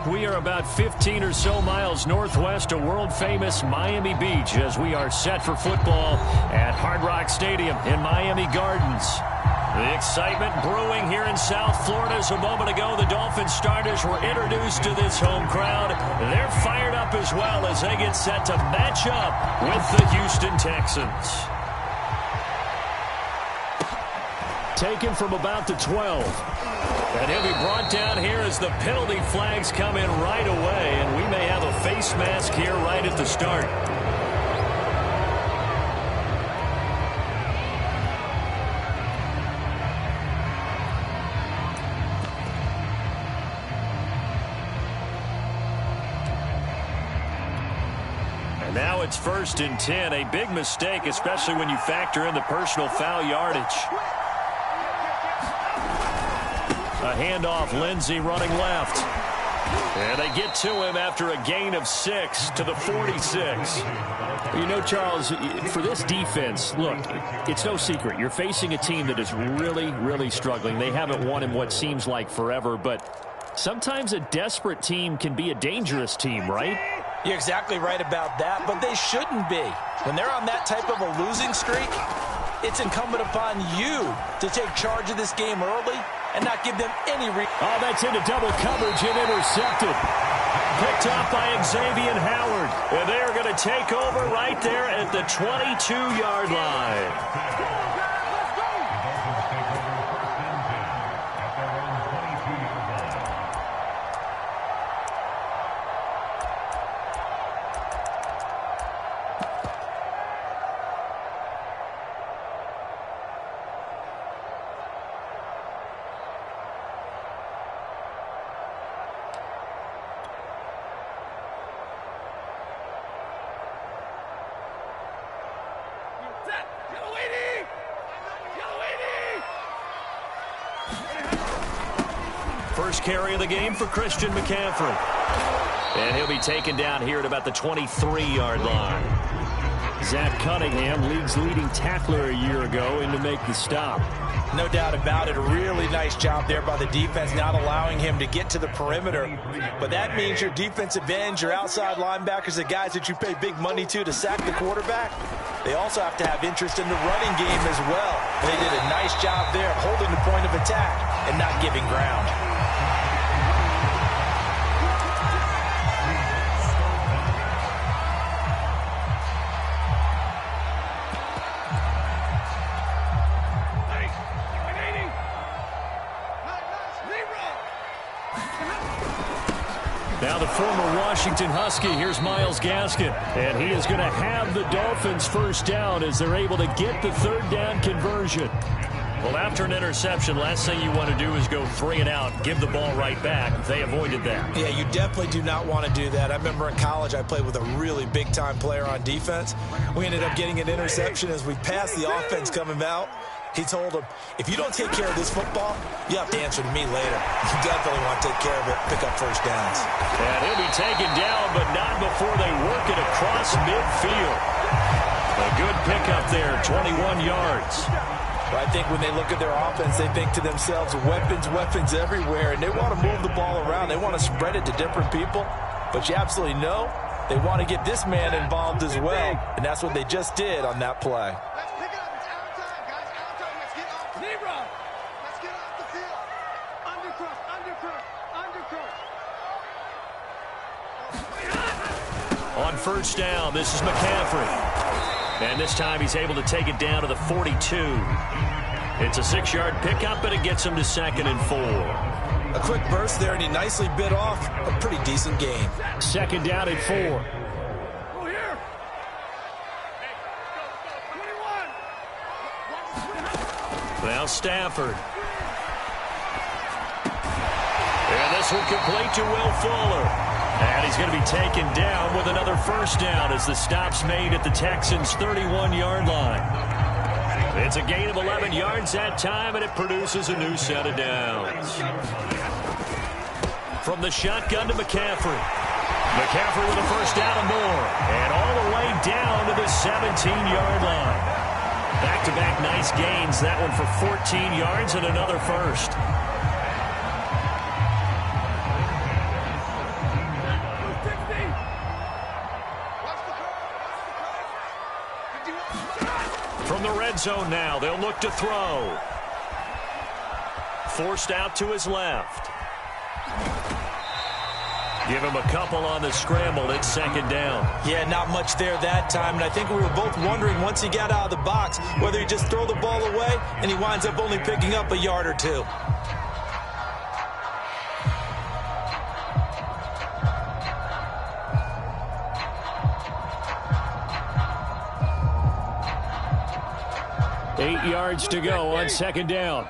We are about 15 or so miles northwest of world-famous Miami Beach as we are set for football at Hard Rock Stadium in Miami Gardens. The excitement brewing here in South Florida as a moment ago the Dolphins starters were introduced to this home crowd. They're fired up as well as they get set to match up with the Houston Texans. Taken from about the 12. And he'll be brought down here as the penalty flags come in right away. And we may have a face mask here right at the start. And now it's 1st and 10. A big mistake, especially when you factor in the personal foul yardage. A handoff, Lindsey running left. And they get to him after a gain of 6 to the 46. You know, Charles, for this defense, look, it's no secret. You're facing a team that is really, really struggling. They haven't won in what seems like forever, but sometimes a desperate team can be a dangerous team, right? You're exactly right about that, but they shouldn't be. When they're on that type of a losing streak, it's incumbent upon you to take charge of this game early and not give them any Oh, that's into double coverage and intercepted. Picked up by Xavier Howard. And they're going to take over right there at the 22-yard line. First carry of the game for Christian McCaffrey. And he'll be taken down here at about the 23-yard line. Zach Cunningham, league's leading tackler a year ago, in to make the stop. No doubt about it. A really nice job there by the defense, not allowing him to get to the perimeter. But that means your defensive ends, your outside linebackers, the guys that you pay big money to sack the quarterback, they also have to have interest in the running game as well. They did a nice job there of holding the point of attack and not giving ground. Now the former Washington Husky, here's Myles Gaskin. And he is going to have the Dolphins first down as they're able to get the third down conversion. Well, after an interception, last thing you want to do is go 3 and out, give the ball right back. They avoided that. Yeah, you definitely do not want to do that. I remember in college I played with a really big-time player on defense. We ended up getting an interception as we passed the offense coming out. He told him, if you don't take care of this football, you have to answer to me later. You definitely want to take care of it, pick up first downs. And he'll be taken down, but not before they work it across midfield. A good pickup there, 21 yards. But I think when they look at their offense, they think to themselves, weapons everywhere, and they want to move the ball around. They want to spread it to different people. But you absolutely know they want to get this man involved as well, and that's what they just did on that play. On first down, this is McCaffrey. And this time he's able to take it down to the 42. It's a 6-yard pickup, but it gets him to 2nd and 4. A quick burst there, and he nicely bit off a pretty decent gain. 2nd down and 4. Now Stafford. And this one complete to Will Fuller. And he's going to be taken down with another first down as the stop's made at the Texans' 31-yard line. It's a gain of 11 yards that time, and it produces a new set of downs. From the shotgun to McCaffrey. McCaffrey with a first down and more. And all the way down to the 17-yard line. Back-to-back nice gains. That one for 14 yards and another first. red zone now. They'll look to throw. Forced out to his left. Give him a couple on the scramble. It's second down. Yeah, not much there that time. And I think we were both wondering once he got out of the box whether he just throw the ball away and he winds up only picking up a yard or two. Eight yards to go on second down.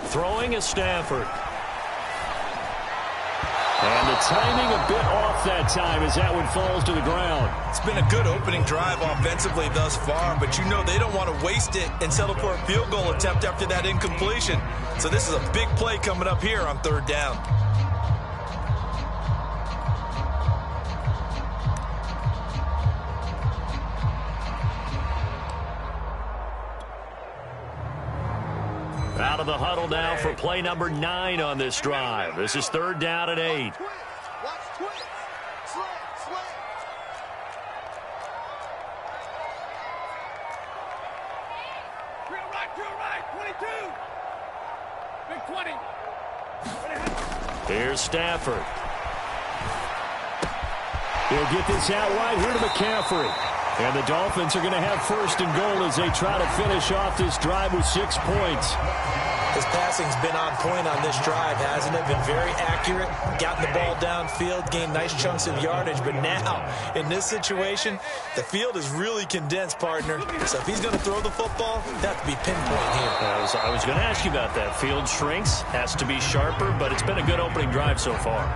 Throwing is Stafford. And the timing a bit off that time as that one falls to the ground. It's been a good opening drive offensively thus far, but you know they don't want to waste it and settle for a field goal attempt after that incompletion. So this is a big play coming up here on third down. Out of the huddle now for play number 9 on this drive. This is third down and 8. Here's Stafford. He'll get this out wide here to McCaffrey. And the Dolphins are going to have first and goal as they try to finish off this drive with 6 points. His passing's been on point on this drive, hasn't it? Been very accurate, gotten the ball downfield, gained nice chunks of yardage. But now, in this situation, the field is really condensed, partner. So if he's going to throw the football, that to be pinpoint here. I was going to ask you about that. Field shrinks, has to be sharper, but it's been a good opening drive so far.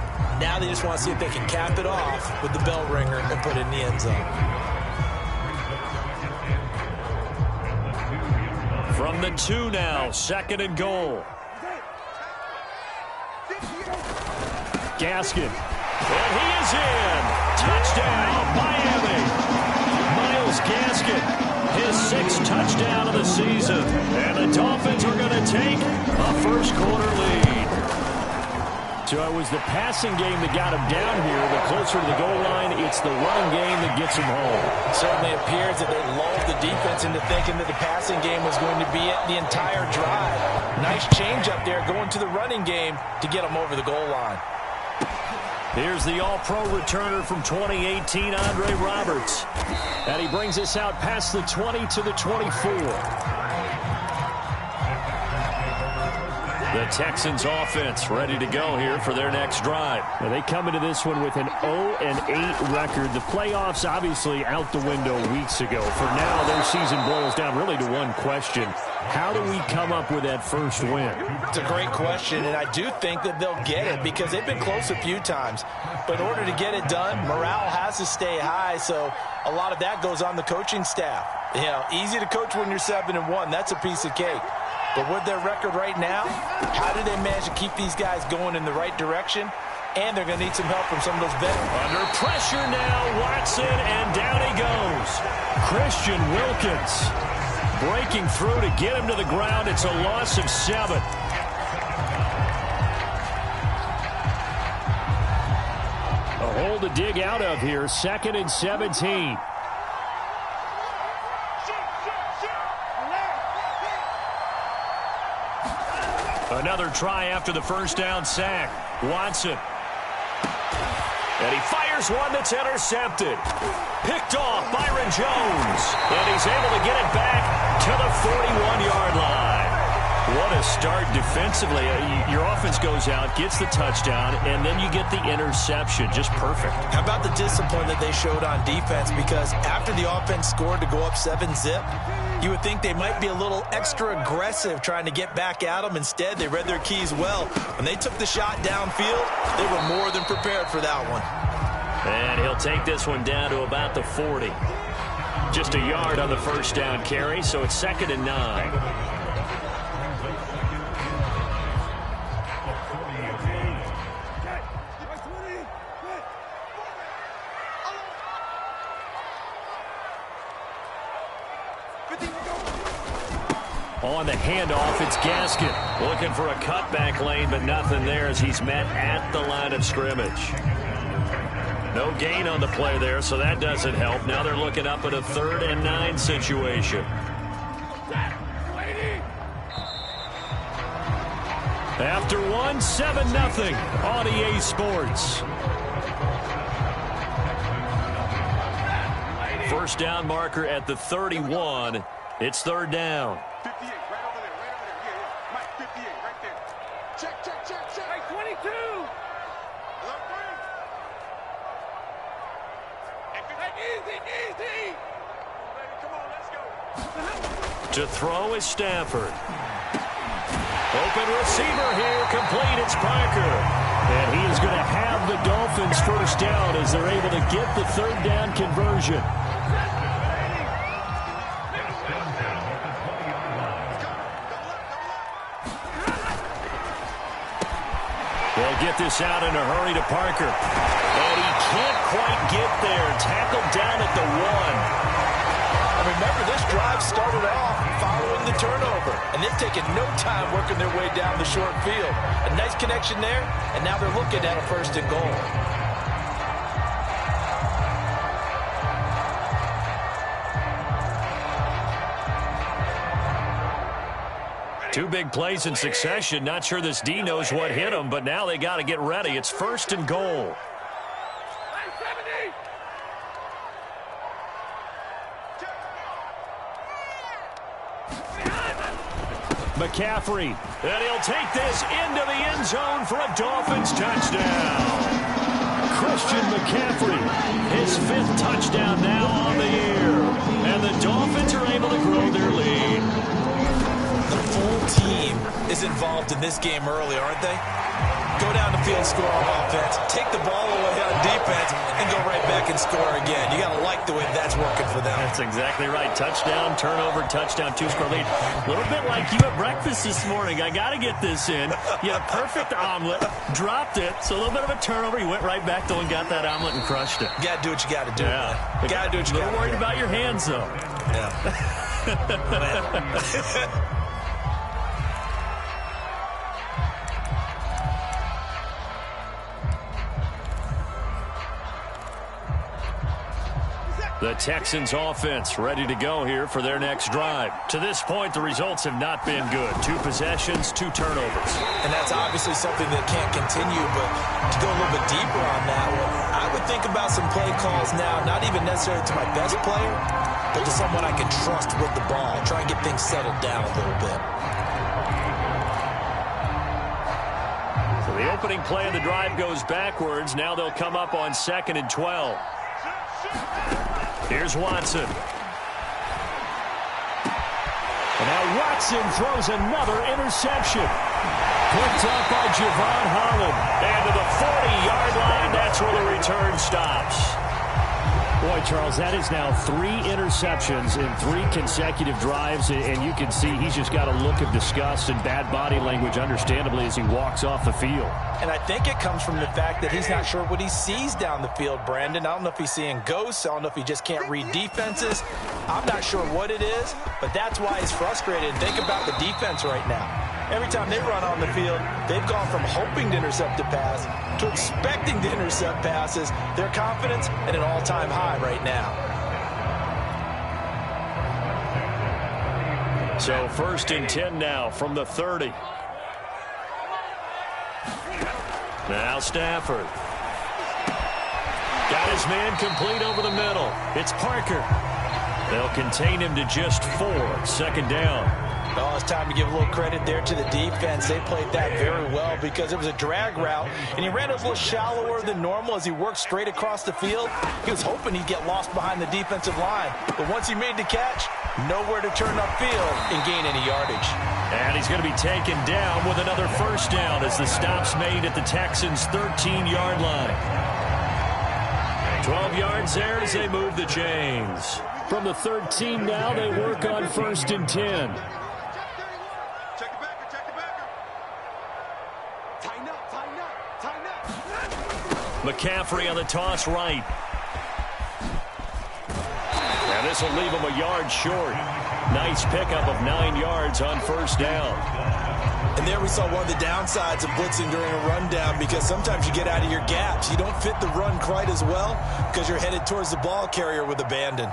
Now they just want to see if they can cap it off with the bell ringer and put it in the end zone. From the 2 now, second and goal. Gaskin. And he is in. Touchdown, Miami. Myles Gaskin, his 6th touchdown of the season. And the Dolphins are going to take a first-quarter lead. So it was the passing game that got him down here. The closer to the goal line, it's the running game that gets him home. Certainly appears that they lulled the defense into thinking that the passing game was going to be it the entire drive. Nice change up there going to the running game to get him over the goal line. Here's the all-pro returner from 2018, Andre Roberts. And he brings us out past the 20 to the 24. The Texans offense ready to go here for their next drive. Now they come into this one with an 0-8 record. The playoffs obviously out the window weeks ago. For now, their season boils down really to one question. How do we come up with that first win? It's a great question, and I do think that they'll get it because they've been close a few times. But in order to get it done, morale has to stay high, so a lot of that goes on the coaching staff. You know, easy to coach when you're 7-1. That's a piece of cake. But with their record right now, how do they manage to keep these guys going in the right direction? And they're going to need some help from some of those veterans. Under pressure now, Watson, and down he goes. Christian Wilkins breaking through to get him to the ground. It's a loss of 7. A hole to dig out of here, 2nd and 17. Another try after the first down sack. Watson. And he fires one that's intercepted. Picked off Byron Jones. And he's able to get it back to the 41-yard line. What a start defensively. Your offense goes out, gets the touchdown, and then you get the interception. Just perfect. How about the discipline that they showed on defense? Because after the offense scored to go up 7-zip, you would think they might be a little extra aggressive trying to get back at them. Instead, they read their keys well. When they took the shot downfield, they were more than prepared for that one. And he'll take this one down to about the 40. Just a yard on the first down carry, so it's 2nd and 9. On the handoff, it's Gaskin. Looking for a cutback lane, but nothing there as he's met at the line of scrimmage. No gain on the play there, so that doesn't help. Now they're looking up at a 3rd and 9 situation. After 1, 7-0 on EA Sports. First down marker at the 31. It's 3rd down. 58, right over there, yeah. Mike, 58, right there. Check. Hey, 22. Easy. Come on, let's go. To throw is Stafford. Open receiver here, complete, it's Parker. And he is going to have the Dolphins first down as they're able to get the 3rd down conversion. They'll get this out in a hurry to Parker. And he can't quite get there. Tackled down at the 1. Remember, this drive started off following the turnover, and they've taken no time working their way down the short field. A nice connection there, and now they're looking at a 1st and goal. Two big plays in succession. Not sure this D knows what hit him, but now they got to get ready. It's 1st and goal. McCaffrey, and he'll take this into the end zone for a Dolphins touchdown. Christian McCaffrey, his 5th touchdown now on the year. And the Dolphins are able to grow their lead. The full team is involved in this game early, aren't they? Go down the field, score on offense, take the ball away on defense, and go right back and score again. You got to like the way that's working for them. That's exactly right. Touchdown, turnover, touchdown, 2-score lead. A little bit like you at breakfast this morning. I got to get this in. You had a perfect omelet, dropped it, so a little bit of a turnover. You went right back, though, and got that omelet and crushed it. You got to do what you got to do. Yeah. You got to do what you got to do. A little worried about your hands, though. Yeah. The Texans offense ready to go here for their next drive. To this point, the results have not been good. 2 possessions, 2 turnovers. And that's obviously something that can't continue, but to go a little bit deeper on that one, I would think about some play calls now, not even necessarily to my best player, but to someone I can trust with the ball. Try and get things settled down a little bit. So the opening play of the drive goes backwards. Now they'll come up on 2nd and 12. Here's Watson. And now Watson throws another interception. Picked up by Javon Holland. And to the 40-yard line, that's where the return stops. Boy, Charles, that is now 3 interceptions in 3 consecutive drives, and you can see he's just got a look of disgust and bad body language, understandably, as he walks off the field. And I think it comes from the fact that he's not sure what he sees down the field, Brandon. I don't know if he's seeing ghosts. I don't know if he just can't read defenses. I'm not sure what it is, but that's why he's frustrated. Think about the defense right now. Every time they run on the field, they've gone from hoping to intercept a pass to expecting to intercept passes. Their confidence at an all-time high right now. So 1st and 10 now from the 30. Now Stafford. Got his man complete over the middle. It's Parker. They'll contain him to just 4. 2nd down. Oh, it's time to give a little credit there to the defense. They played that very well because it was a drag route, and he ran a little shallower than normal as he worked straight across the field. He was hoping he'd get lost behind the defensive line, but once he made the catch, nowhere to turn upfield and gain any yardage. And he's going to be taken down with another 1st down as the stop's made at the Texans' 13-yard line. 12 yards there as they move the chains. From the 13 now, they work on 1st and 10. McCaffrey on the toss right. And this will leave him a yard short. Nice pickup of 9 yards on first down. And there we saw one of the downsides of blitzing during a rundown, because sometimes you get out of your gaps. You don't fit the run quite as well because you're headed towards the ball carrier with abandon.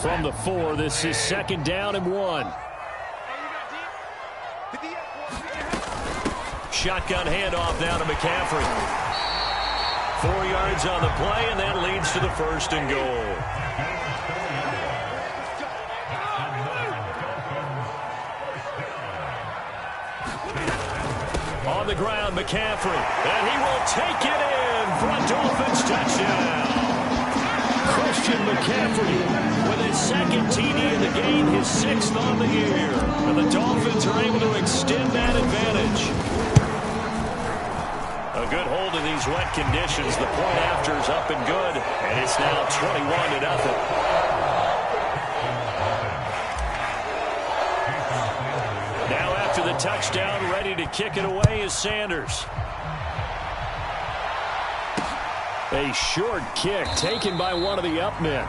From the 4, this is 2nd down and 1. Shotgun handoff down to McCaffrey. 4 yards on the play, and that leads to the 1st and goal. On the ground, McCaffrey, and he will take it in for a Dolphins touchdown. Christian McCaffrey with his 2nd TD in the game, his 6th on the year. And the Dolphins are able to extend that advantage. A good hold of these wet conditions. The point after is up and good, and it's now 21-0. Now after the touchdown, ready to kick it away is Sanders. A short kick taken by one of the up men.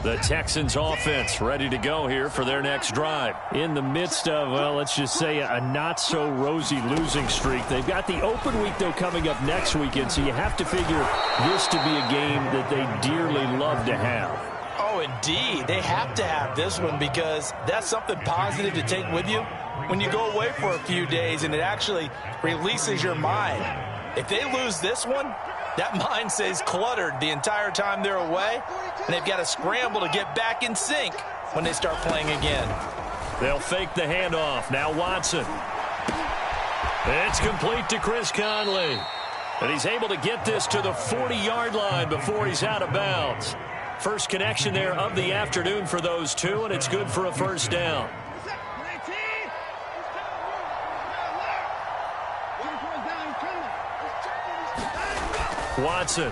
The Texans offense ready to go here for their next drive. In the midst of, well, let's just say a not-so-rosy losing streak. They've got the open week, though, coming up next weekend, so you have to figure this to be a game that they dearly love to have. Oh, indeed. They have to have this one, because that's something positive to take with you when you go away for a few days, and it actually releases your mind. If they lose this one, that mind stays cluttered the entire time they're away, and they've got to scramble to get back in sync when they start playing again. They'll fake the handoff. Now Watson. It's complete to Chris Conley. And he's able to get this to the 40-yard line before he's out of bounds. First connection there of the afternoon for those two, and it's good for a 1st down. Watson.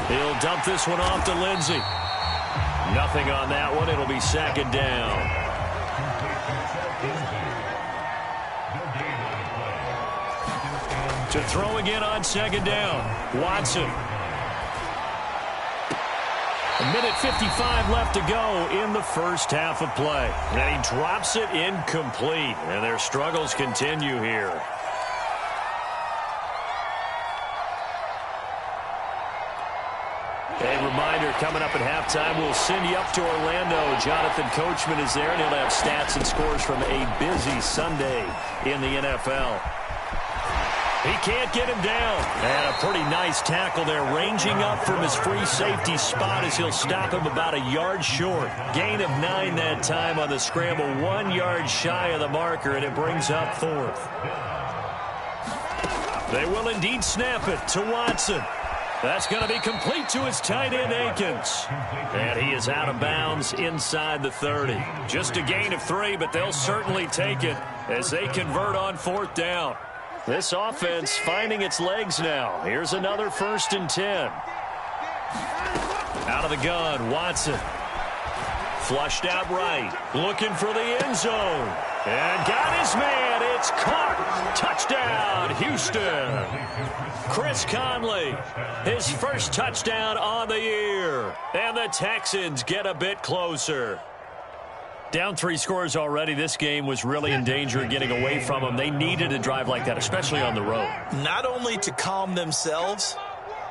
He'll dump this one off to Lindsey. Nothing on that one. It'll be 2nd down. To throw again on 2nd down. Watson. 1:55 left to go in the first half of play. And he drops it incomplete. And their struggles continue here. A reminder, coming up at halftime, we'll send you up to Orlando. Jonathan Coachman is there, and he'll have stats and scores from a busy Sunday in the NFL. He can't get him down. And a pretty nice tackle there, ranging up from his free safety spot as he'll stop him about a yard short. Gain of 9 that time on the scramble, 1 yard shy of the marker, and it brings up 4th. They will indeed snap it to Watson. That's going to be complete to his tight end, Akins. And he is out of bounds inside the 30. Just a gain of 3, but they'll certainly take it as they convert on 4th down. This offense finding its legs now. Here's another 1st and 10. Out of the gun, Watson. Flushed out right. Looking for the end zone. And got his man. It's caught. Touchdown, Houston. Chris Conley, his first touchdown on the year. And the Texans get a bit closer. Down 3 scores already. This game was really in danger of getting away from them. They needed a drive like that, especially on the road. Not only to calm themselves,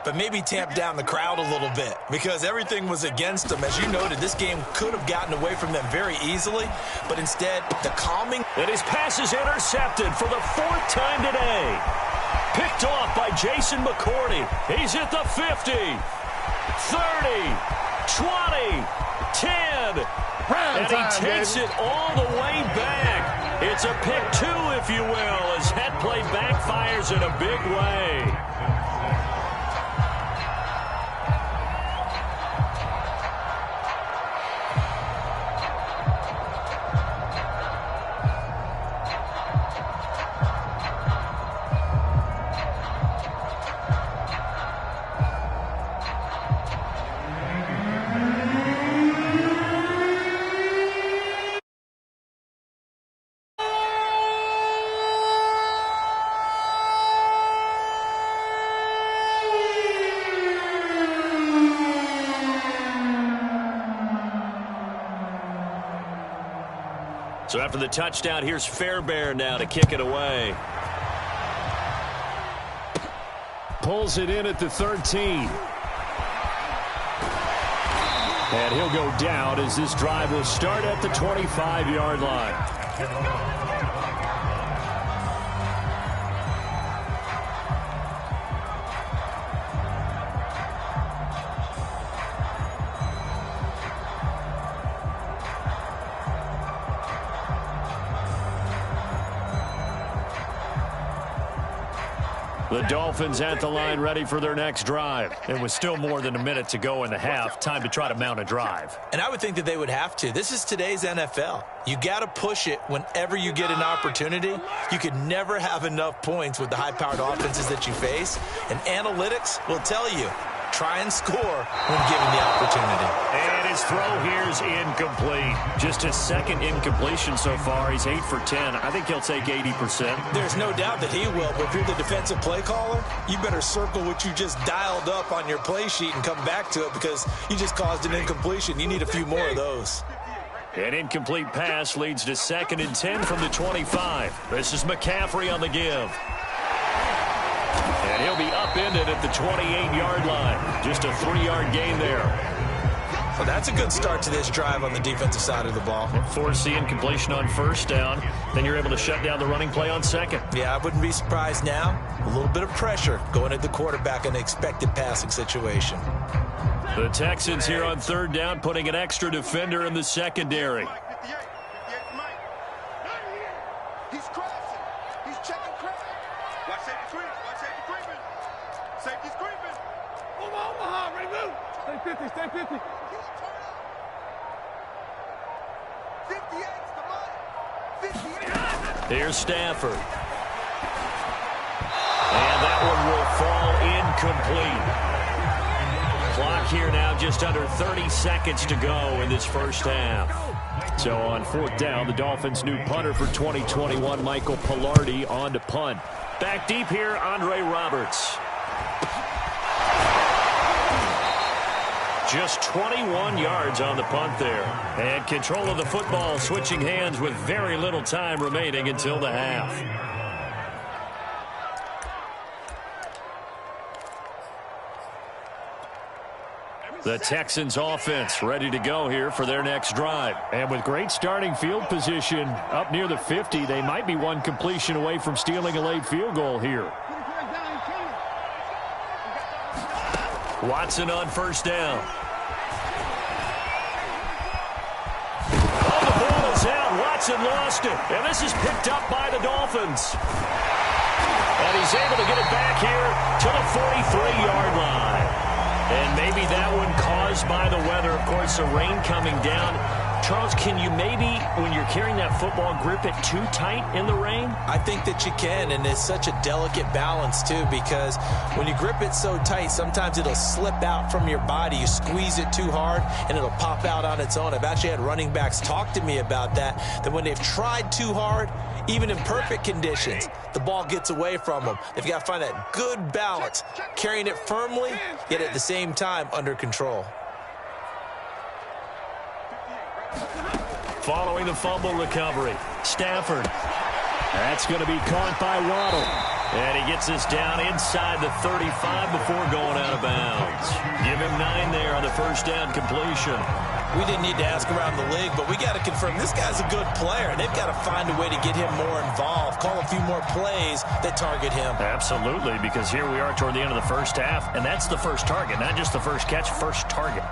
but maybe tamp down the crowd a little bit, because everything was against them. As you noted, this game could have gotten away from them very easily, but instead, the calming. And his pass is intercepted for the 4th time today. Picked off by Jason McCourty. He's at the 50, 30, 20, 10. And he takes it all the way back. It's a pick 2, if you will, as that play backfires in a big way. So after the touchdown, here's Fairbairn now to kick it away. Pulls it in at the 13. And he'll go down as this drive will start at the 25-yard line. The Dolphins at the line ready for their next drive. It was still more than a minute to go in the half. Time to try to mount a drive. And I would think that they would have to. This is today's NFL. You got to push it whenever you get an opportunity. You could never have enough points with the high-powered offenses that you face. And analytics will tell you, try and score when given the opportunity. And his throw here is incomplete. Just his second incompletion so far. He's 8 for 10. I think he'll take 80%. There's no doubt that he will, but if you're the defensive play caller, you better circle what you just dialed up on your play sheet and come back to it because you just caused an incompletion. You need a few more of those. An incomplete pass leads to 2nd and 10 from the 25. This is McCaffrey on the give. And he'll be upended at the 28-yard line. Just a 3-yard gain there. Well, that's a good start to this drive on the defensive side of the ball. Force the incompletion on 1st down. Then you're able to shut down the running play on 2nd. Yeah, I wouldn't be surprised now. A little bit of pressure going at the quarterback in an expected passing situation. The Texans here on 3rd down, putting an extra defender in the secondary. He's crossing. He's checking crack. Watch safety creep. Watch safety creeping. Safety's creeping. Omaha, ready move. Stay 50, stay 50. 58's the money. 58. Here's Stafford. And that one will fall incomplete. Clock here now just under 30 seconds to go in this first half. So on 4th down, the Dolphins' new punter for 2021, Michael Palardy, on to punt. Back deep here, Andre Roberts. Just 21 yards on the punt there. And control of the football switching hands with very little time remaining until the half. The Texans offense ready to go here for their next drive. And with great starting field position up near the 50, they might be one completion away from stealing a late field goal here. Watson on 1st down. Oh, the ball is out. Watson lost it. And this is picked up by the Dolphins. And he's able to get it back here to the 43-yard line. And maybe that one caused by the weather. Of course, the rain coming down. Charles, can you maybe, when you're carrying that football, grip it too tight in the rain? I think that you can, and it's such a delicate balance, too, because when you grip it so tight, sometimes it'll slip out from your body. You squeeze it too hard, and it'll pop out on its own. I've actually had running backs talk to me about that when they've tried too hard, even in perfect conditions, the ball gets away from them. They've got to find that good balance, carrying it firmly, yet at the same time under control. Following the fumble recovery, Stafford. That's going to be caught by Waddle. And he gets us down inside the 35 before going out of bounds. Give him 9 there on the 1st down completion. We didn't need to ask around the league, but we got to confirm this guy's a good player. They've got to find a way to get him more involved, call a few more plays that target him. Absolutely, because here we are toward the end of the first half, and that's the first target, not just the first catch, first target.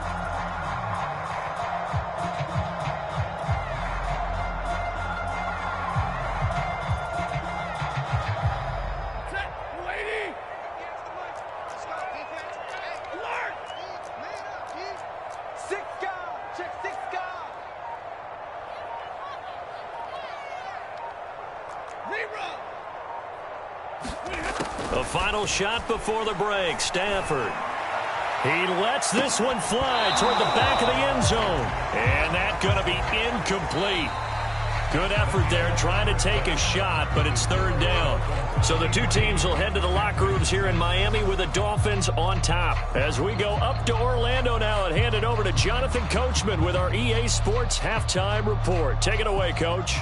The final shot before the break, Stafford. He lets this one fly toward the back of the end zone. And that's going to be incomplete. Good effort there trying to take a shot, but it's 3rd down. So the two teams will head to the locker rooms here in Miami with the Dolphins on top. As we go up to Orlando now and hand it over to Jonathan Coachman with our EA Sports Halftime Report. Take it away, Coach.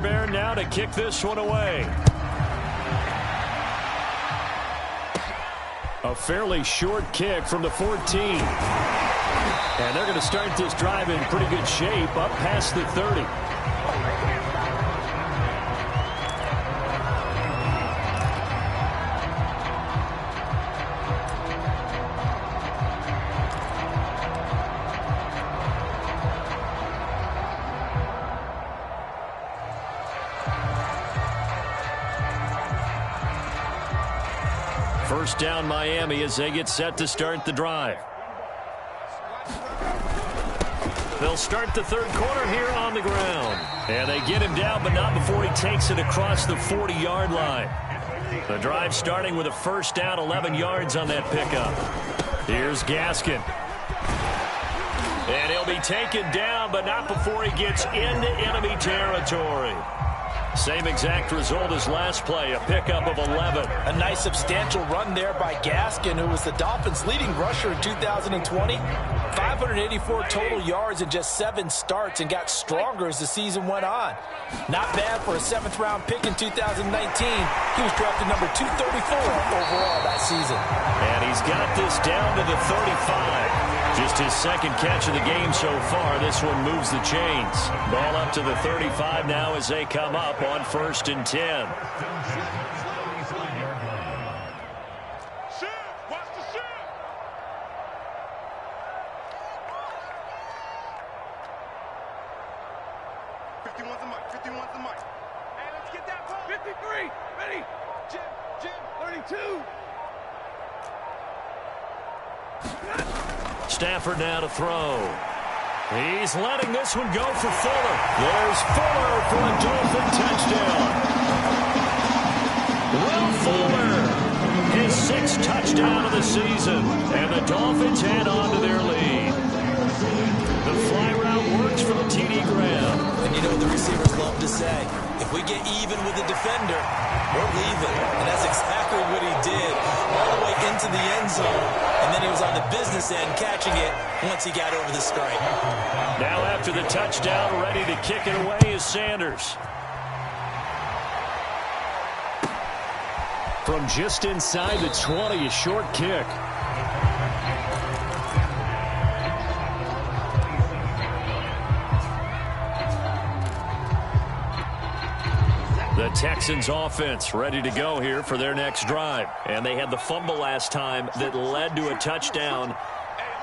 Fairbairn now to kick this one away. A fairly short kick from the 14. And they're going to start this drive in pretty good shape up past the 30. First down Miami as they get set to start the drive. They'll start the third quarter here on the ground. And they get him down, but not before he takes it across the 40-yard line. The drive starting with a first down, 11 yards on that pickup. Here's Gaskin. And he'll be taken down, but not before he gets into enemy territory. Same exact result as last play, a pickup of 11. A nice substantial run there by Gaskin, who was the Dolphins' leading rusher in 2020. 584 total yards in just 7 starts and got stronger as the season went on. Not bad for a 7th-round pick in 2019. He was drafted number 234 overall that season. And he's got this down to the 35. Just his second catch of the game so far. This one moves the chains. Ball up to the 35 now as they come up on 1st and 10. Stafford now to throw. He's letting this one go for Fuller. There's Fuller for a Dolphin touchdown. Will Fuller, his 6th touchdown of the season, and the Dolphins head on to their lead. The fly route works for the TD Graham. And you know what the receivers love to say? If we get even with the defender, we're leaving. And that's exactly what he did, all the way into the end zone. And then he was on the business end catching it once he got over the stripe. Now after the touchdown, ready to kick it away is Sanders. From just inside the 20, a short kick. The Texans offense ready to go here for their next drive. And they had the fumble last time that led to a touchdown.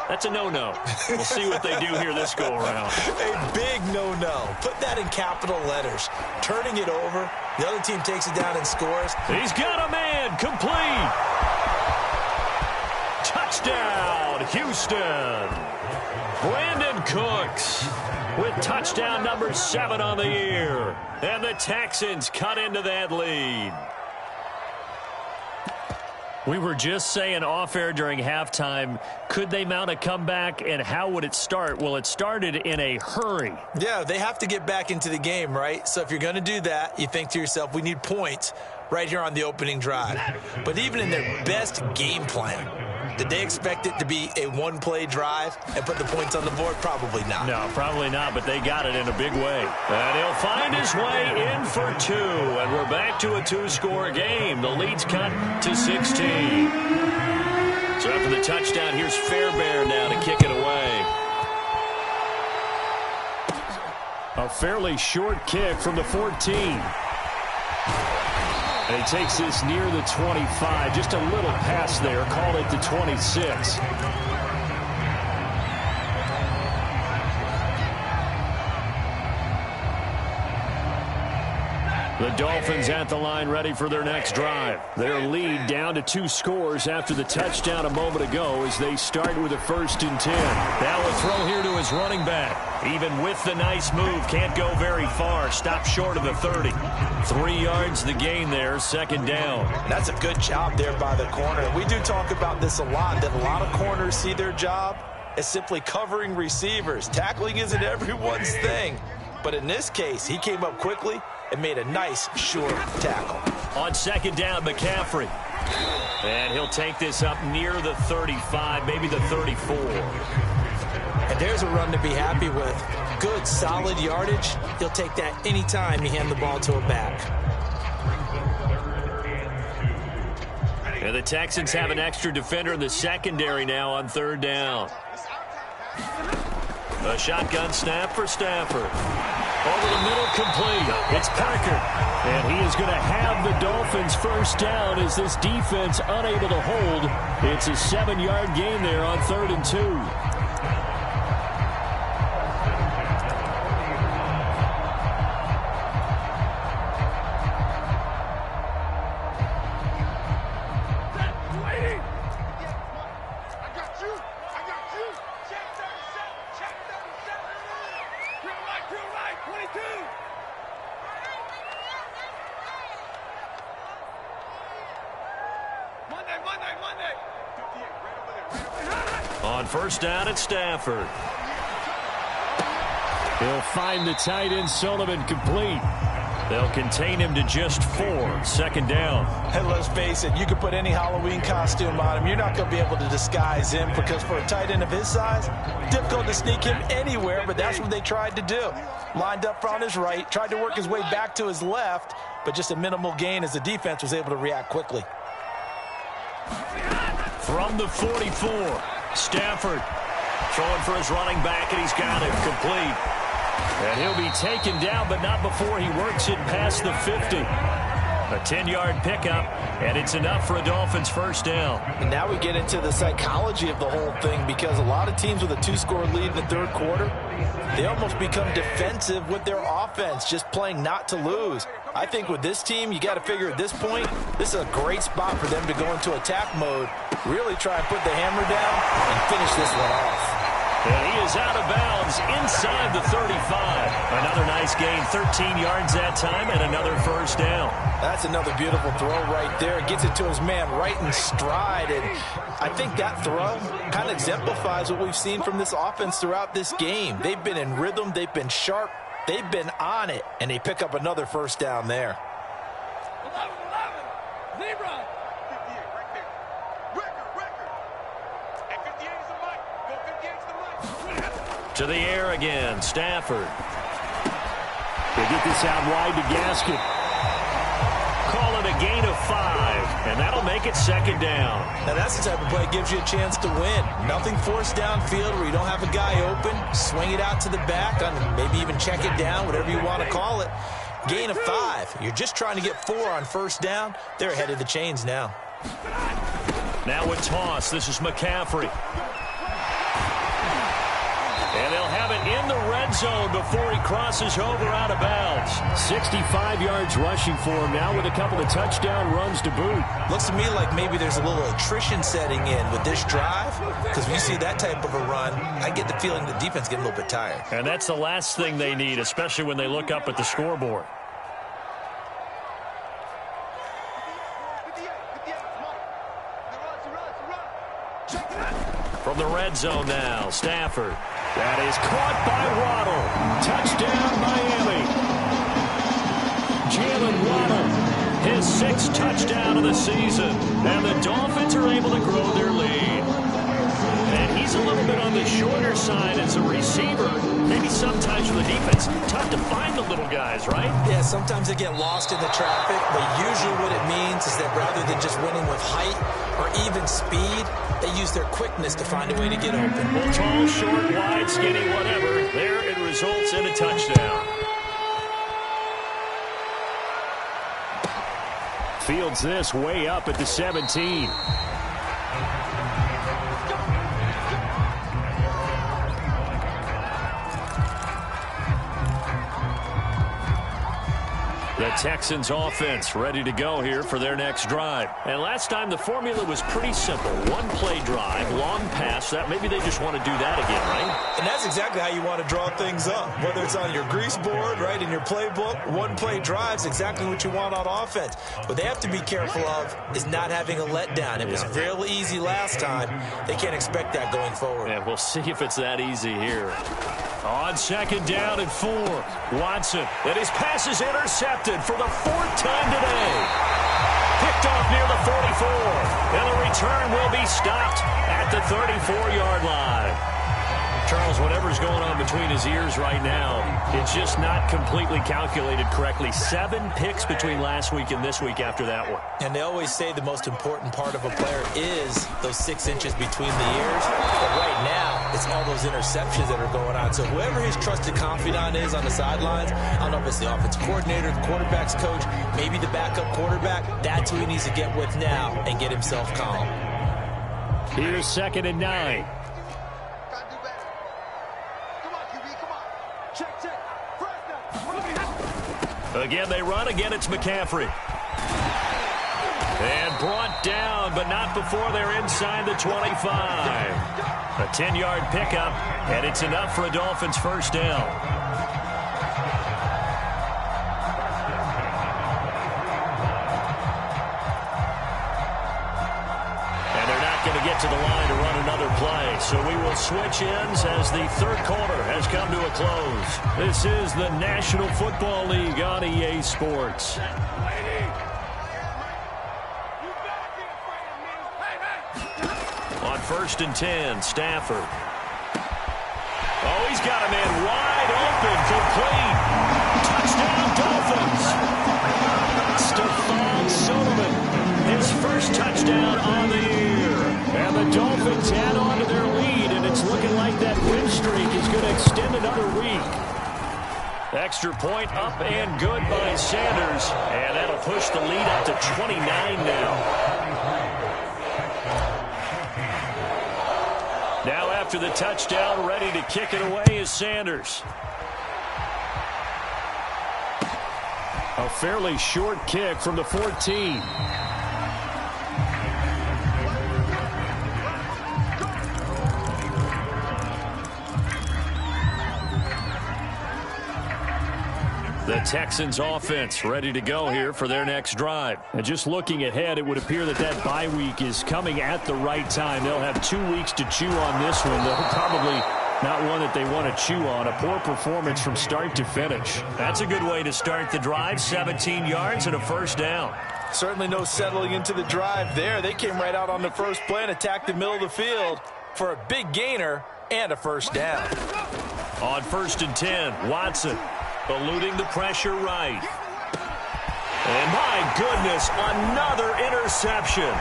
That's a no-no. We'll see what they do here this go-around. A big no-no. Put that in capital letters. Turning it over, the other team takes it down and scores. He's got a man. Complete. Touchdown, Houston. Brandon Cooks with touchdown number 7 on the year. And the Texans cut into that lead. We were just saying off-air during halftime, could they mount a comeback, and how would it start? Well, it started in a hurry. Yeah, they have to get back into the game, right? So if you're going to do that, you think to yourself, we need points right here on the opening drive. But even in their best game plan, did they expect it to be a one-play drive and put the points on the board? Probably not. No, probably not, but they got it in a big way. And he'll find his way in for 2, and we're back to a 2-score game. The lead's cut to 16. So after the touchdown, here's Fairbairn now to kick it away. A fairly short kick from the 14. And he takes this near the 25. Just a little pass there. Call it the 26. The Dolphins at the line ready for their next drive. Their lead down to 2 scores after the touchdown a moment ago as they start with a 1st and 10. Now a throw here to his running back. Even with the nice move, can't go very far. Stop short of the 30. 3 yards the gain there, 2nd down. That's a good job there by the corner. We do talk about this a lot, that a lot of corners see their job as simply covering receivers. Tackling isn't everyone's thing. But in this case, he came up quickly and made a nice, short tackle. On 2nd down, McCaffrey. And he'll take this up near the 35, maybe the 34. And there's a run to be happy with. Good, solid yardage. He'll take that anytime you hand the ball to a back. And the Texans have an extra defender in the secondary now on third down. A shotgun snap for Stafford. Over the middle, complete. It's Parker. And he is going to have the Dolphins first down as this defense unable to hold. It's a 7-yard gain there on 3rd and 2. On first down at Stafford. He'll find the tight end Sullivan complete. They'll contain him to just 4. 2nd down. Hey, let's face it, you can put any Halloween costume on him. You're not going to be able to disguise him because for a tight end of his size, difficult to sneak him anywhere, but that's what they tried to do. Lined up on his right, tried to work his way back to his left, but just a minimal gain as the defense was able to react quickly. From the 44, Stafford throwing for his running back, and he's got it complete. And he'll be taken down, but not before he works it past the 50. A 10-yard pickup, and it's enough for a Dolphins first down. And now we get into the psychology of the whole thing, because a lot of teams with a 2-score lead in the 3rd quarter, they almost become defensive with their offense, just playing not to lose. I think with this team, you got to figure at this point, this is a great spot for them to go into attack mode, really try and put the hammer down and finish this one off. And he is out of bounds inside the 35. Another nice gain, 13 yards that time, and another first down. That's another beautiful throw right there. Gets it to his man right in stride. And I think that throw kind of exemplifies what we've seen from this offense throughout this game. They've been in rhythm. They've been sharp. They've been on it. And they pick up another first down there. 11, Zebra. 58 right there. Record. And 58 is the mic. Go 58 is the mic. To the air again, Stafford. They get this out wide to Gasket. Call it a gain of 5, and that'll make it 2nd down. Now that's the type of play that gives you a chance to win. Nothing forced downfield where you don't have a guy open. Swing it out to the back, maybe even check it down, whatever you want to call it. Gain of 5. You're just trying to get 4 on first down. They're ahead of the chains now. Now a toss. This is McCaffrey. And they'll have it in the red zone before he crosses over out of bounds. 65 yards rushing for him now with a couple of touchdown runs to boot. Looks to me like maybe there's a little attrition setting in with this drive, because when you see that type of a run, I get the feeling the defense getting a little bit tired. And that's the last thing they need, especially when they look up at the scoreboard. From the red zone now, Stafford. That is caught by Waddle. Touchdown, Miami. Jalen Waddle, his 6th touchdown of the season. And the Dolphins are able to grow their lead. And he's a little bit on the shorter side as a receiver. Maybe sometimes for the defense, tough to find the little guys, right? Yeah, sometimes they get lost in the traffic, but usually what it means is that rather than just winning with height or even speed, they use their quickness to find a way to get open. Well, tall, short, wide, skinny, whatever. There it results in a touchdown. Fields this way up at the 17. The Texans offense ready to go here for their next drive. And last time the formula was pretty simple. One play drive, long pass. That maybe they just want to do that again, right? And that's exactly how you want to draw things up. Whether it's on your grease board, right, in your playbook, one play drive is exactly what you want on offense. What they have to be careful of is not having a letdown. It was real easy last time. They can't expect that going forward. And we'll see if it's that easy here. On 2nd down and 4, Watson. And his pass is intercepted for the 4th time today. Picked off near the 44. And the return will be stopped at the 34-yard line. Charles, whatever's going on between his ears right now, it's just not completely calculated correctly. 7 picks between last week and this week after that one. And they always say the most important part of a player is those 6 inches between the ears. But right now, it's all those interceptions that are going on. So whoever his trusted confidant is on the sidelines, I don't know if it's the offensive coordinator, the quarterback's coach, maybe the backup quarterback, that's who he needs to get with now and get himself calm. Here's 2nd and 9. Again, they run. Again, it's McCaffrey. And brought down, but not before they're inside the 25. A 10-yard pickup, and it's enough for a Dolphins first down. And they're not going to get to the line to run another play, so we will switch ends as the third quarter has come to a close. This is the National Football League on EA Sports. On 1st and 10, Stafford. Oh, he's got a man wide open, complete. Touchdown, Dolphins. Stephon Solomon, his first touchdown on the year. And the Dolphins add on to their lead, and it's looking like that win streak is going to extend another week. Extra point up and good by Sanders, and that'll push the lead up to 29 now. Now after the touchdown, ready to kick it away is Sanders. A fairly short kick from the 14. The Texans offense ready to go here for their next drive. And just looking ahead, it would appear that that bye week is coming at the right time. They'll have 2 weeks to chew on this one. They'll probably not one that they want to chew on. A poor performance from start to finish. That's a good way to start the drive. 17 yards and a first down. Certainly no settling into the drive there. They came right out on the first play and attacked the middle of the field for a big gainer and a first down. On 1st and 10, Watson eluding the pressure right. And my goodness, another interception.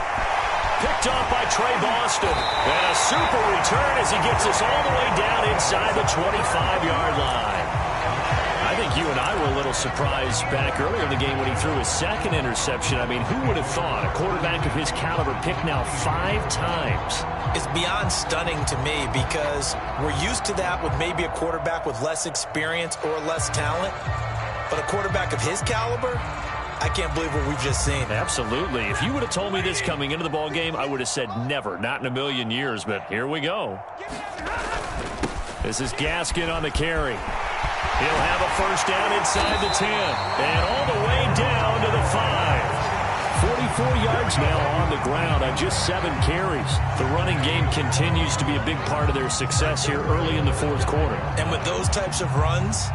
Picked off by Trey Boston. And a super return as he gets us all the way down inside the 25-yard line. I think you and I were a little surprised back earlier in the game when he threw his 2nd interception. I mean, who would have thought a quarterback of his caliber picked now 5 times? It's beyond stunning to me because we're used to that with maybe a quarterback with less experience or less talent. But a quarterback of his caliber, I can't believe what we've just seen. Absolutely. If you would have told me this coming into the ball game, I would have said never, not in a million years. But here we go. This is Gaskin on the carry. He'll have a first down inside the 10. And all the way down to the 5. 44 yards now on the ground on just 7 carries. The running game continues to be a big part of their success here early in the 4th quarter. And with those types of runs,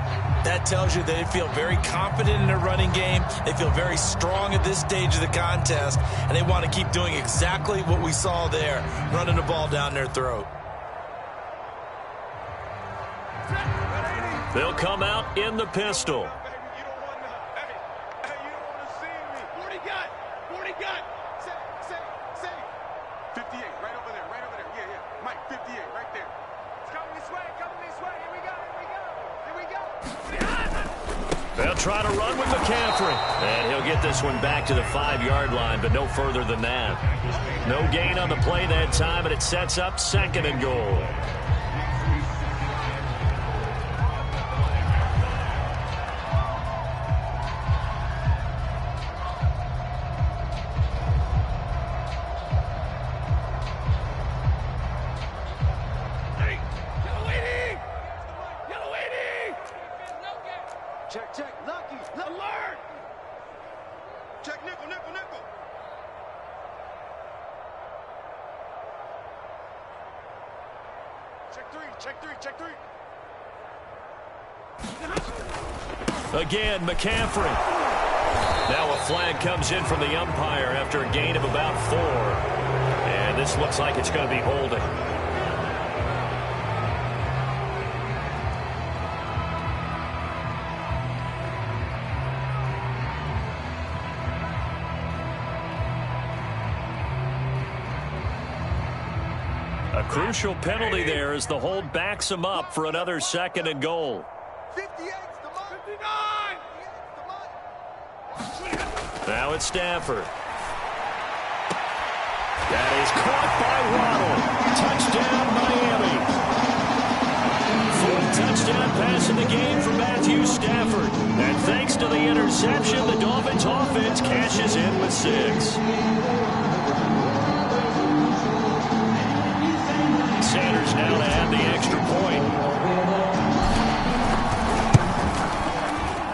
that tells you they feel very confident in their running game. They feel very strong at this stage of the contest, and they want to keep doing exactly what we saw there, running the ball down their throat. They'll come out in the pistol. They'll try to run with McCaffrey. And he'll get this one back to the 5-yard line, but no further than that. No gain on the play that time, and it sets up 2nd and goal. Check, Lucky, alert! Check, nickel. Check three. Again, McCaffrey. Now a flag comes in from the umpire after a gain of about 4. And this looks like it's going to be holding. Crucial penalty there as the hold backs him up for another 2nd and goal. 58's the money. 59. Now it's Stafford. That is caught by Waddle. Touchdown, Miami. 4th touchdown pass in the game for Matthew Stafford. And thanks to the interception, the Dolphins offense cashes in with 6. Sanders now to add the extra point.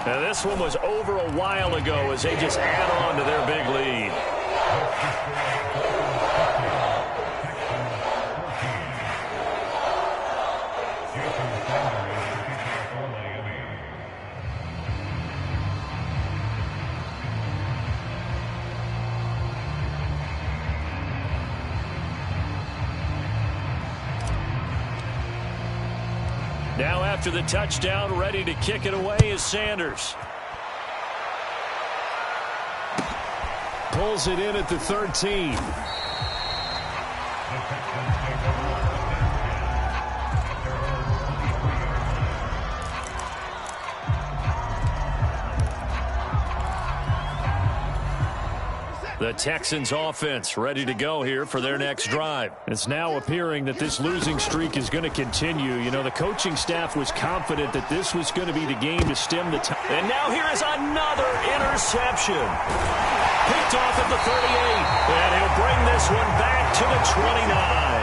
Now this one was over a while ago as they just add on to their big lead. Now after the touchdown, ready to kick it away is Sanders. Pulls it in at the 13. The Texans offense ready to go here for their next drive. It's now appearing that this losing streak is going to continue. You know, the coaching staff was confident that this was going to be the game to stem the tide. And now here is another interception. Picked off at the 38. And he'll bring this one back to the 29.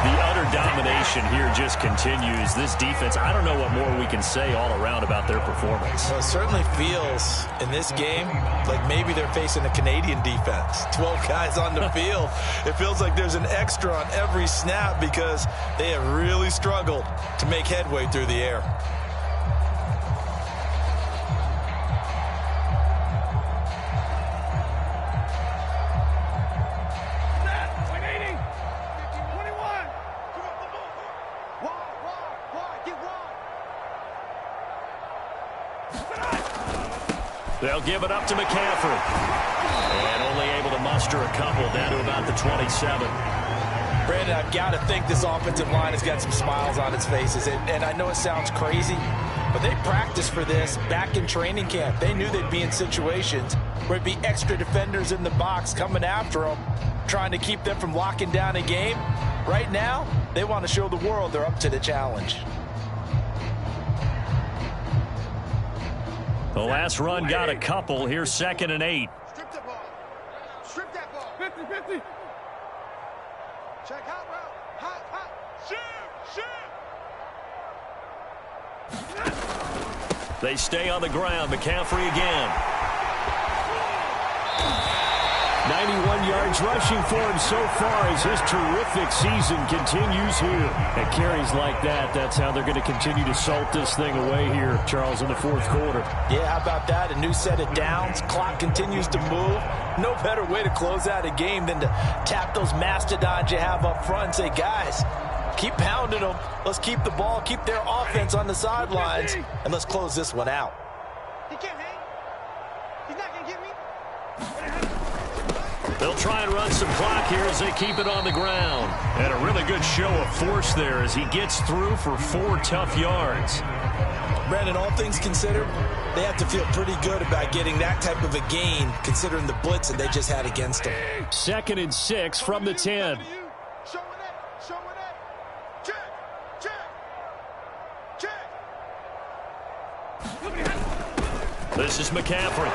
The utter domination here just continues. This defense, I don't know what more we can say all around about their performance. Well, it certainly feels in this game like maybe they're facing a Canadian defense. 12 guys on the field. It feels like there's an extra on every snap because they have really struggled to make headway through the air. They'll give it up to McCaffrey. And only able to muster a couple down to about the 27. Brandon, I've got to think this offensive line has got some smiles on its faces. And I know it sounds crazy, but they practiced for this back in training camp. They knew they'd be in situations where it'd be extra defenders in the box coming after them, trying to keep them from locking down a game. Right now, they want to show the world they're up to the challenge. The last run got a couple. Here's 2nd and 8. Strip that ball. Strip that ball. 50-50. Check hot route. Hot. Shoot. They stay on the ground. McCaffrey again. 91 yards rushing for him so far as his terrific season continues here. And carries like that, that's how they're going to continue to salt this thing away here, Charles, in the 4th quarter. Yeah, how about that? A new set of downs. Clock continues to move. No better way to close out a game than to tap those mastodons you have up front and say, guys, keep pounding them. Let's keep the ball, keep their offense on the sidelines, and let's close this one out. He can't hang. He's not going to get me. They'll try and run some clock here as they keep it on the ground. And a really good show of force there as he gets through for 4 tough yards. Brandon, all things considered, they have to feel pretty good about getting that type of a gain considering the blitz that they just had against them. 2nd and 6 from the 10. Showing it. Check. This is McCaffrey.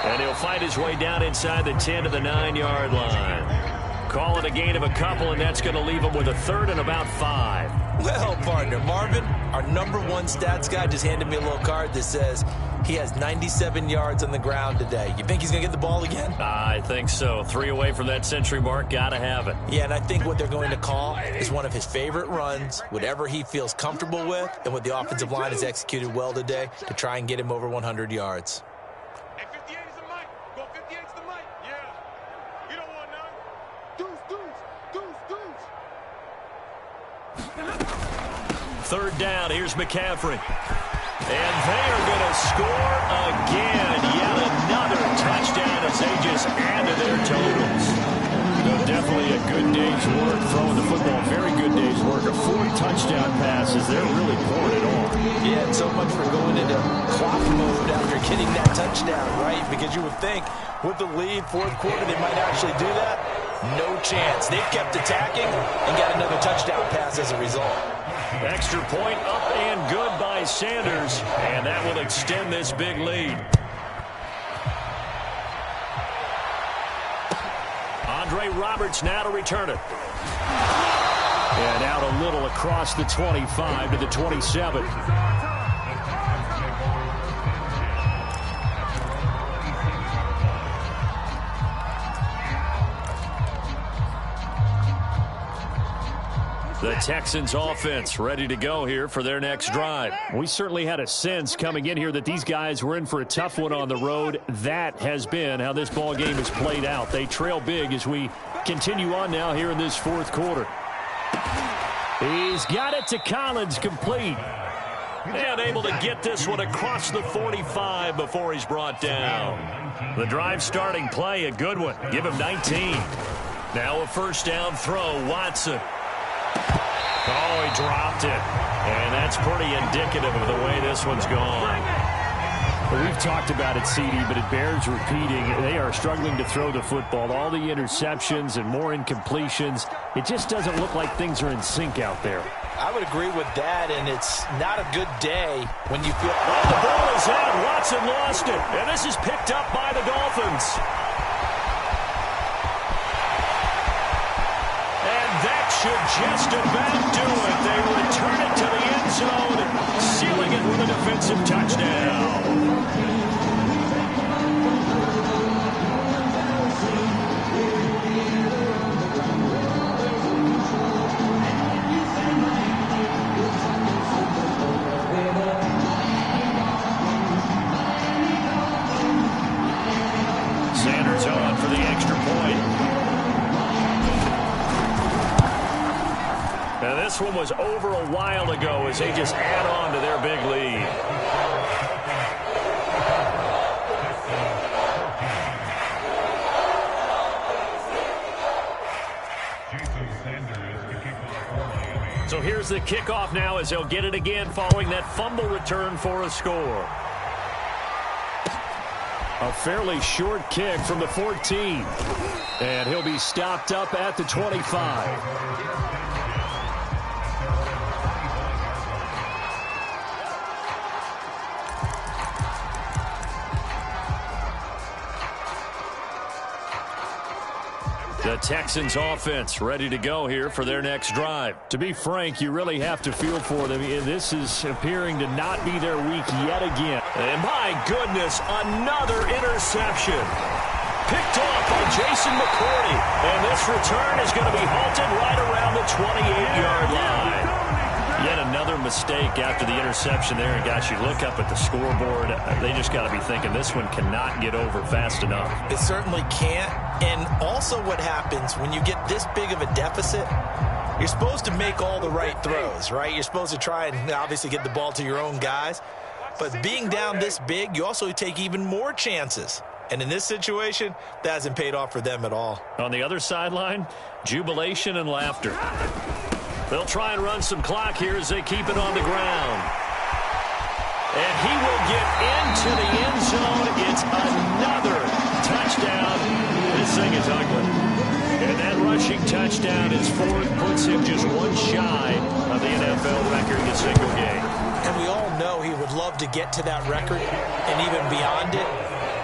And he'll fight his way down inside the 10 to the 9-yard line. Call it a gain of a couple, and that's going to leave him with a 3rd and about 5. Well, partner, Marvin, our #1 stats guy just handed me a little card that says he has 97 yards on the ground today. You think he's going to get the ball again? I think so. 3 away from that century mark. Got to have it. Yeah, and I think what they're going to call is one of his favorite runs, whatever he feels comfortable with, and what the offensive line has executed well today to try and get him over 100 yards. Hey, 58 is the mic. Go 58 is the mic. Yeah. You don't want none. Deuce. 3rd down. Here's McCaffrey. And they are going to score again. Yet another touchdown as they just add to their totals. No, definitely a good day's work throwing the football. Very good day's work. 4 touchdown passes. They're really pouring it on. Yeah, and so much for going into clock mode after getting that touchdown, right? Because you would think with the lead, fourth quarter, they might actually do that. No chance. They've kept attacking and got another touchdown pass as a result. Extra point up and good by Sanders, and that will extend this big lead. Andre Roberts now to return it. And out a little across the 25 to the 27. The Texans offense ready to go here for their next drive. We certainly had a sense coming in here that these guys were in for a tough one on the road. That has been how this ball game has played out. They trail big as we continue on now here in this fourth quarter. He's got it to Collins, complete. And able to get this one across the 45 before he's brought down. The drive starting play, a good one. Give him 19. Now a first down throw, Watson. Oh, he dropped it. And that's pretty indicative of the way this one's gone. Well, we've talked about it, CD, but it bears repeating. They are struggling to throw the football. All the interceptions and more incompletions. It just doesn't look like things are in sync out there. I would agree with that, and it's not a good day when you feel... Oh, the ball is out. Watson lost it. And this is picked up by the Dolphins. Should just about do it. They return it to the end zone, sealing it with a defensive touchdown. Sanders on for the extra point. Now, this one was over a while ago as they just add on to their big lead. So here's the kickoff now as they'll get it again following that fumble return for a score. A fairly short kick from the 14. And he'll be stopped up at the 25. The Texans offense ready to go here for their next drive. To be frank, you really have to feel for them. This is appearing to not be their week yet again. And my goodness, another interception. Picked off by Jason McCourty. And this return is going to be halted right around the 28-yard line. Yet another mistake after the interception there. And gosh, you look up at the scoreboard, they just got to be thinking this one cannot get over fast enough. It certainly can't. And also what happens when you get this big of a deficit, you're supposed to make all the right throws, right? You're supposed to try and obviously get the ball to your own guys. But being down this big, you also take even more chances. And in this situation, that hasn't paid off for them at all. On the other sideline, jubilation and laughter. They'll try and run some clock here as they keep it on the ground. And he will get into the end zone. It's another touchdown. This thing is ugly. And that rushing touchdown is fourth, puts him just one shy of the NFL record in a single game. And we all know he would love to get to that record and even beyond it.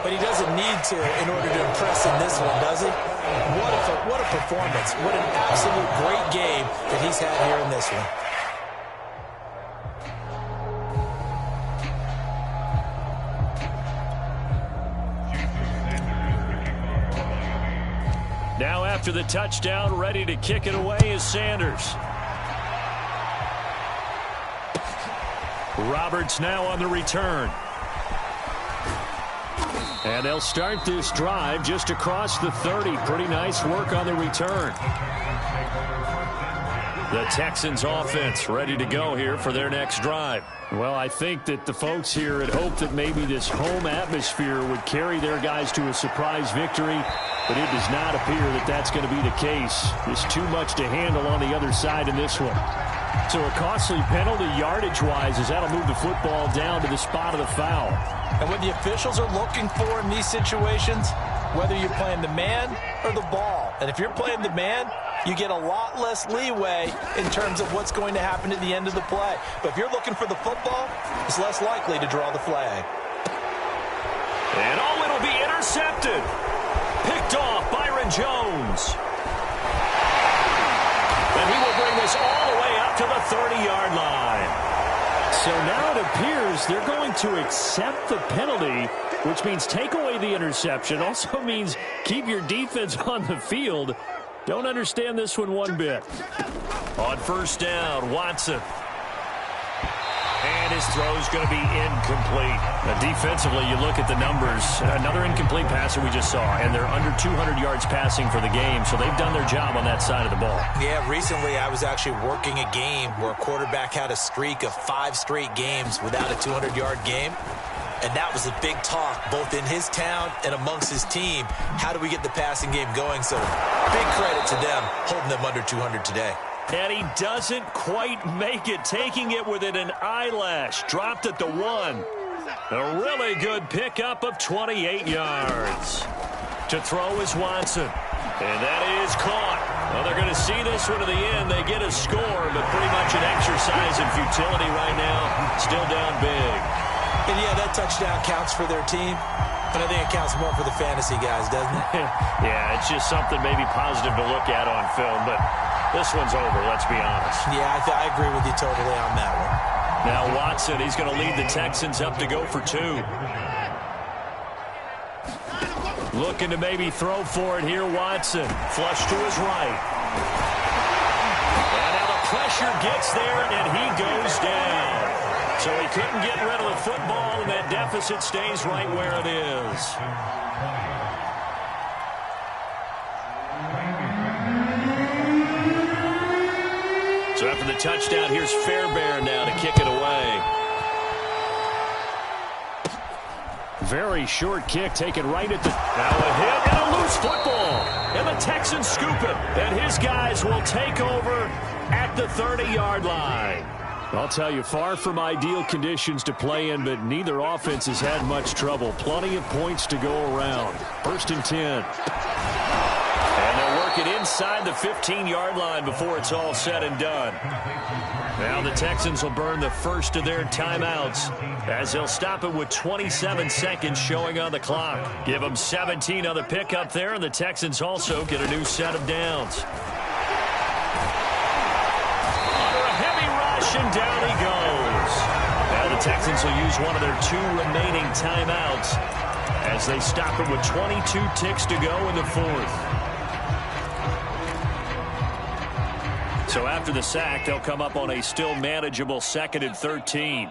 But he doesn't need to in order to impress in this one, does he? What a performance. What an absolute great game that he's had here in this one. Now after the touchdown, ready to kick it away is Sanders. Roberts now on the return. And they'll start this drive just across the 30. Pretty nice work on the return. The Texans offense ready to go here for their next drive. Well, I think that the folks here had hoped that maybe this home atmosphere would carry their guys to a surprise victory. but it does not appear that that's going to be the case. There's too much to handle on the other side in this one. So a costly penalty yardage-wise as that'll move the football down to the spot of the foul. And what the officials are looking for in these situations, whether you're playing the man or the ball. And if you're playing the man, you get a lot less leeway in terms of what's going to happen at the end of the play. But if you're looking for the football, it's less likely to draw the flag. And it'll be intercepted. Picked off Byron Jones. And he will bring this all the way up to the 30-yard line. So now it appears they're going to accept the penalty, which means take away the interception. Also means keep your defense on the field. Don't understand this one bit. On first down, Watson. And his throw is going to be incomplete. Now, defensively, you look at the numbers. Another incomplete passer we just saw, and they're under 200 yards passing for the game, so they've done their job on that side of the ball. Yeah, recently I was actually working a game where a quarterback had a streak of 5 straight games without a 200-yard game. And that was a big talk, both in his town and amongst his team. How do we get the passing game going? So big credit to them, holding them under 200 today. And he doesn't quite make it, taking it within an eyelash. Dropped at the 1. A really good pickup of 28 yards. To throw is Watson. And that is caught. Well, they're going to see this one to the end. They get a score, but pretty much an exercise in futility right now. Still down big. And, yeah, that touchdown counts for their team. But I think it counts more for the fantasy guys, doesn't it? Yeah, it's just something maybe positive to look at on film, but this one's over, let's be honest. Yeah, I agree with you totally on that one. Now Watson, he's going to lead the Texans up to go for 2. Looking to maybe throw for it here, Watson. Flush to his right. And now the pressure gets there, and he goes down. So he couldn't get rid of the football, and that deficit stays right where it is. So after the touchdown, here's Fairbairn now to kick it away. Very short kick taken right at the... Now a hit and a loose football. And the Texans scoop it. And his guys will take over at the 30-yard line. I'll tell you, far from ideal conditions to play in, but neither offense has had much trouble. Plenty of points to go around. 1st and 10. And they'll work it inside the 15-yard line before it's all said and done. Now the Texans will burn the first of their timeouts as they'll stop it with 27 seconds showing on the clock. Give them 17 on the pickup there, and the Texans also get a new set of downs. And down he goes. Now the Texans will use one of their 2 remaining timeouts as they stop it with 22 ticks to go in the 4th. So after the sack, they'll come up on a still manageable 2nd and 13.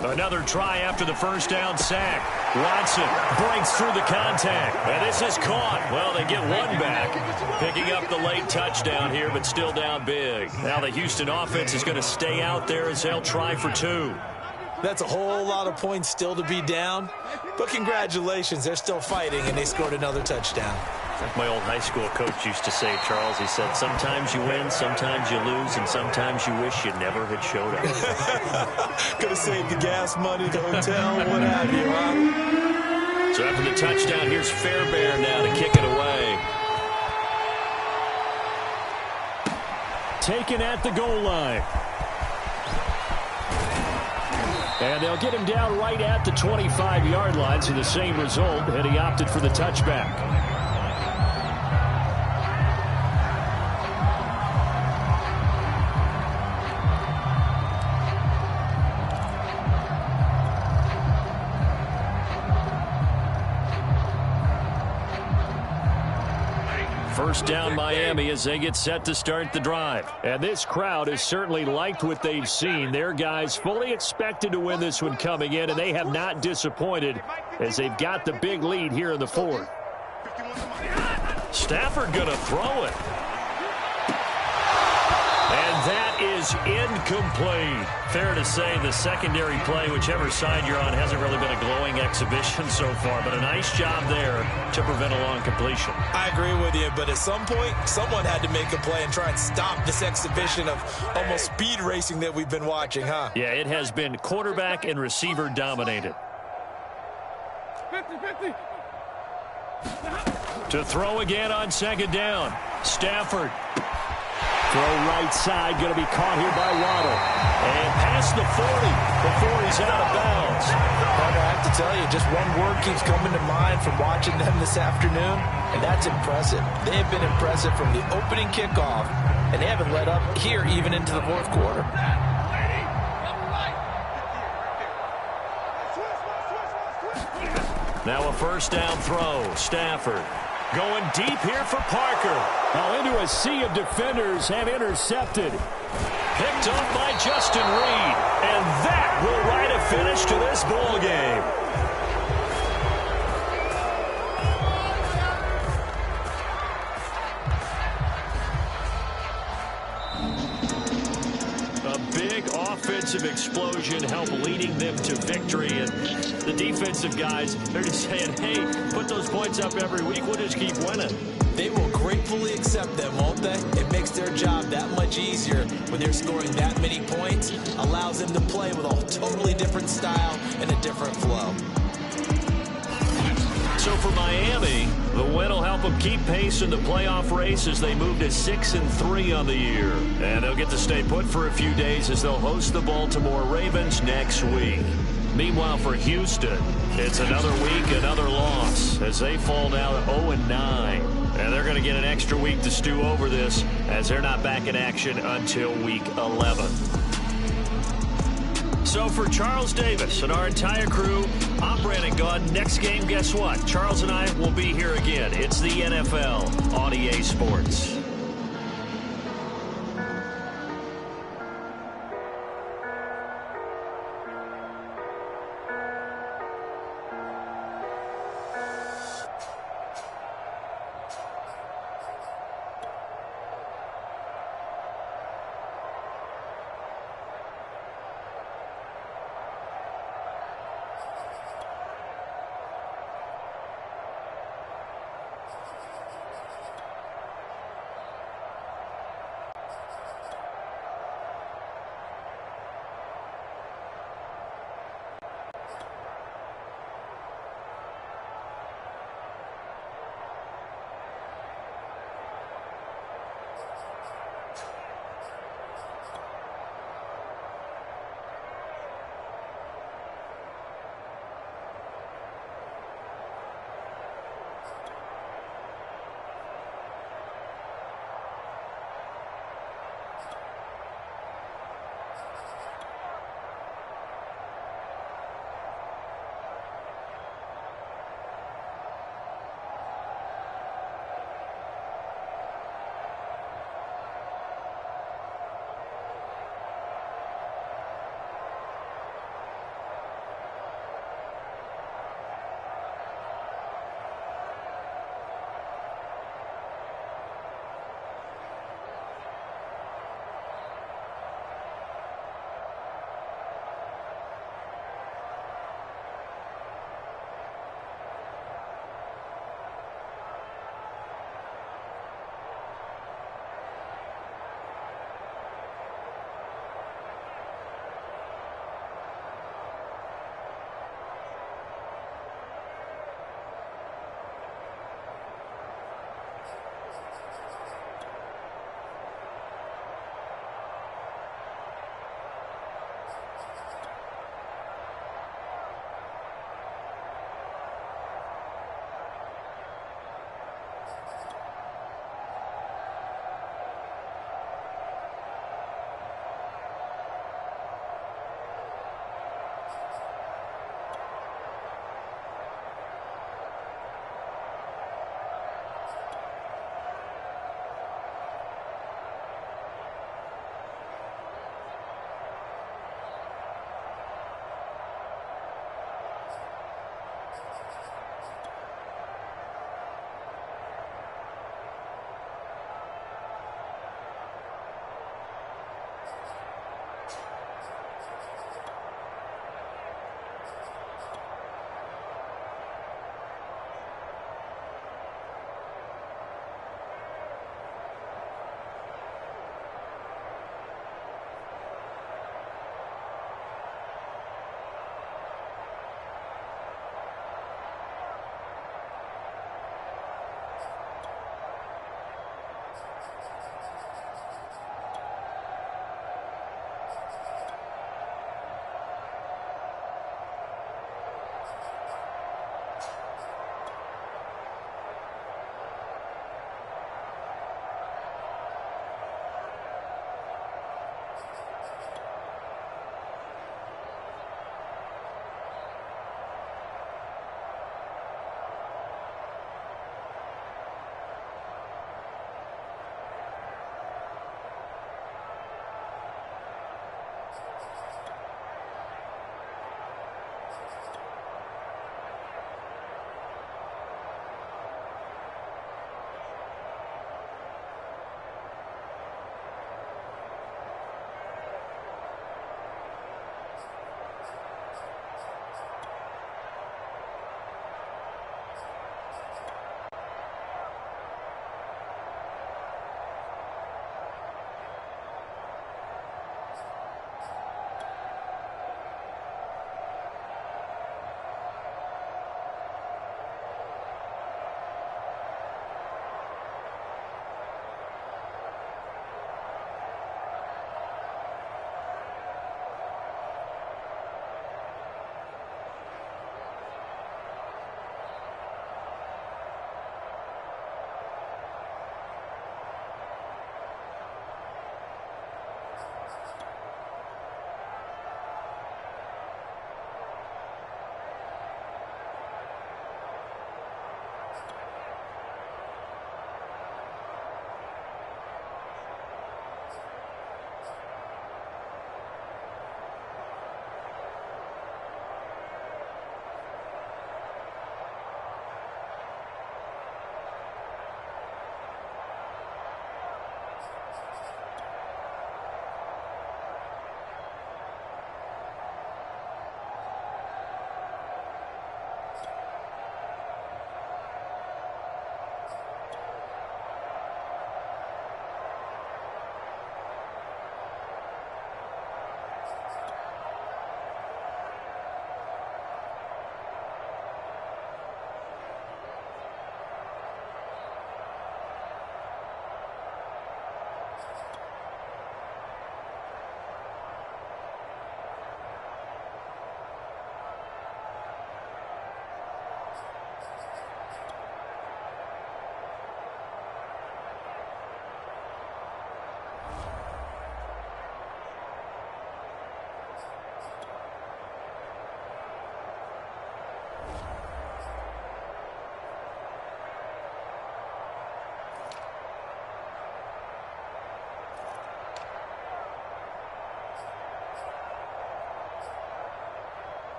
Another try after the first down sack. Watson breaks through the contact. And this is caught. Well, they get one back. Picking up the late touchdown here, but still down big. Now the Houston offense is going to stay out there as they'll try for 2. That's a whole lot of points still to be down. But congratulations, they're still fighting, and they scored another touchdown. Like my old high school coach used to say, Charles, he said, sometimes you win, sometimes you lose, and sometimes you wish you never had showed up. Could have saved the gas money, the hotel, what have you, huh? So after the touchdown, here's Fairbairn now to kick it away. Taken at the goal line. And they'll get him down right at the 25-yard line, so the same result, and he opted for the touchback. First down Miami as they get set to start the drive. And this crowd has certainly liked what they've seen. Their guys fully expected to win this one coming in, and they have not disappointed as they've got the big lead here in the 4th. Stafford going to throw it. And that is incomplete. Fair to say the secondary play, whichever side you're on, hasn't really been a glowing exhibition so far, but a nice job there to prevent a long completion. I agree with you, but at some point, someone had to make a play and try and stop this exhibition of almost speed racing that we've been watching, huh? Yeah, it has been quarterback and receiver dominated. 50-50. To throw again on second down. Stafford. Throw right side, going to be caught here by Waddle. And past the 40 before he's out of bounds. Partner, I have to tell you, just one word keeps coming to mind from watching them this afternoon, and that's impressive. They have been impressive from the opening kickoff, and they haven't let up here even into the fourth quarter. Now a first down throw. Stafford going deep here for Parker. Now into a sea of defenders and intercepted. Picked up by Justin Reed. And that will write a finish to this ball game. Offensive explosion help leading them to victory, and the defensive guys, they're just saying, hey, put those points up every week, we'll just keep winning. They will gratefully accept them, won't they? It makes their job that much easier when they're scoring that many points, allows them to play with a totally different style and a different flow. So for Miami, the win will help them keep pace in the playoff race as they move to 6-3 on the year. And they'll get to stay put for a few days as they'll host the Baltimore Ravens next week. Meanwhile, for Houston, it's another week, another loss as they fall now to 0-9. And they're going to get an extra week to stew over this as they're not back in action until week 11. So for Charles Davis and our entire crew, I'm Brandon Gaudin. Next game, guess what? Charles and I will be here again. It's the NFL on EA Sports.